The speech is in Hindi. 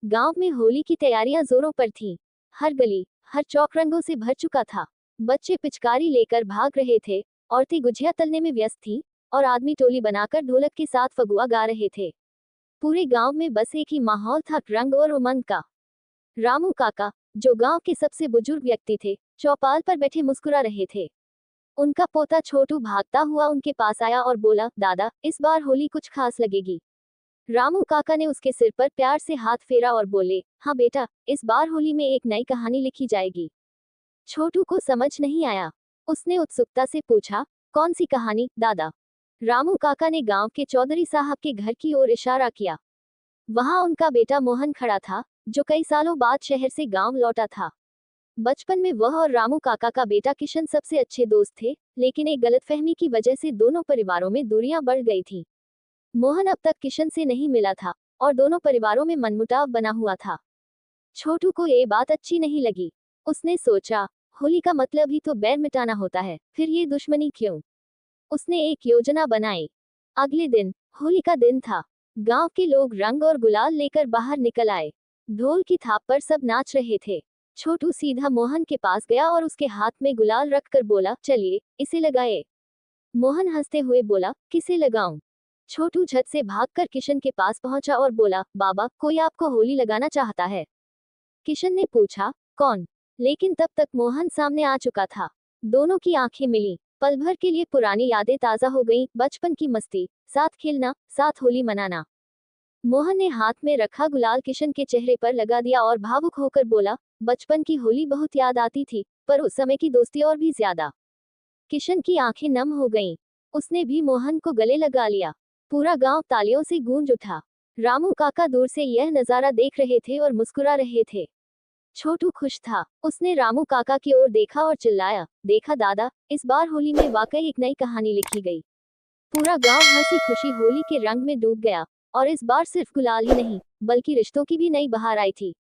गांव में होली की तैयारियां जोरों पर थीं। हर गली, हर चौक रंगों से भर चुका था। बच्चे पिचकारी लेकर भाग रहे थे, औरतें गुजिया तलने में व्यस्त थीं, और आदमी टोली बनाकर ढोलक के साथ फगुआ गा रहे थे। पूरे गांव में बस एक ही माहौल था, रंग और उमंग का। रामू काका, जो गांव के सबसे बुजुर्ग व्यक्ति थे, चौपाल पर बैठे मुस्कुरा रहे थे। उनका पोता छोटू भागता हुआ उनके पास आया और बोला, दादा, इस बार होली कुछ खास लगेगी। रामू काका ने उसके सिर पर प्यार से हाथ फेरा और बोले, हाँ बेटा, इस बार होली में एक नई कहानी लिखी जाएगी। छोटू को समझ नहीं आया। उसने उत्सुकता से पूछा, कौन सी कहानी, दादा? रामू काका ने गांव के चौधरी साहब के घर की ओर इशारा किया। वहां उनका बेटा मोहन खड़ा था, जो कई सालों बाद शहर से गांव लौटा था। बचपन में वह और रामू काका का बेटा किशन सबसे अच्छे दोस्त थे, लेकिन एक गलतफहमी की वजह से दोनों परिवारों में दूरियां बढ़ गई थीं। मोहन अब तक किशन से नहीं मिला था, और दोनों परिवारों में मनमुटाव बना हुआ था। छोटू को ये बात अच्छी नहीं लगी। उसने सोचा, होली का मतलब ही तो बैर मिटाना होता है, फिर ये दुश्मनी क्यों? उसने एक योजना बनाई। अगले दिन, होली का दिन था। गांव के लोग रंग और गुलाल लेकर बाहर निकल आए। ढोल की थाप पर सब नाच रहे थे। छोटू सीधा मोहन के पास गया और उसके हाथ में गुलाल रखकर बोला, चलिए, इसे लगाए। मोहन हंसते हुए बोला, किसे लगाऊं? छोटू झट से भागकर किशन के पास पहुंचा और बोला, बाबा, कोई आपको होली लगाना चाहता है। किशन ने पूछा, कौन? लेकिन तब तक मोहन सामने आ चुका था। दोनों की आंखें मिली। पल भर के लिए पुरानी यादें ताजा हो गईं, बचपन की मस्ती, साथ खेलना, साथ होली मनाना। मोहन ने हाथ में रखा गुलाल किशन के चेहरे पर लगा दिया और भावुक होकर बोला, बचपन की होली बहुत याद आती थी, पर उस समय की दोस्ती और भी ज्यादा। किशन की आंखें नम हो गईं। उसने भी मोहन को गले लगा लिया। पूरा गांव तालियों से गूंज उठा। रामू काका दूर से यह नजारा देख रहे थे और मुस्कुरा रहे थे। छोटू खुश था। उसने रामू काका की ओर देखा और चिल्लाया, देखा दादा, इस बार होली में वाकई एक नई कहानी लिखी गई। पूरा गांव हंसी खुशी होली के रंग में डूब गया, और इस बार सिर्फ गुलाल ही नहीं, बल्कि रिश्तों की भी नई बहार आई थी।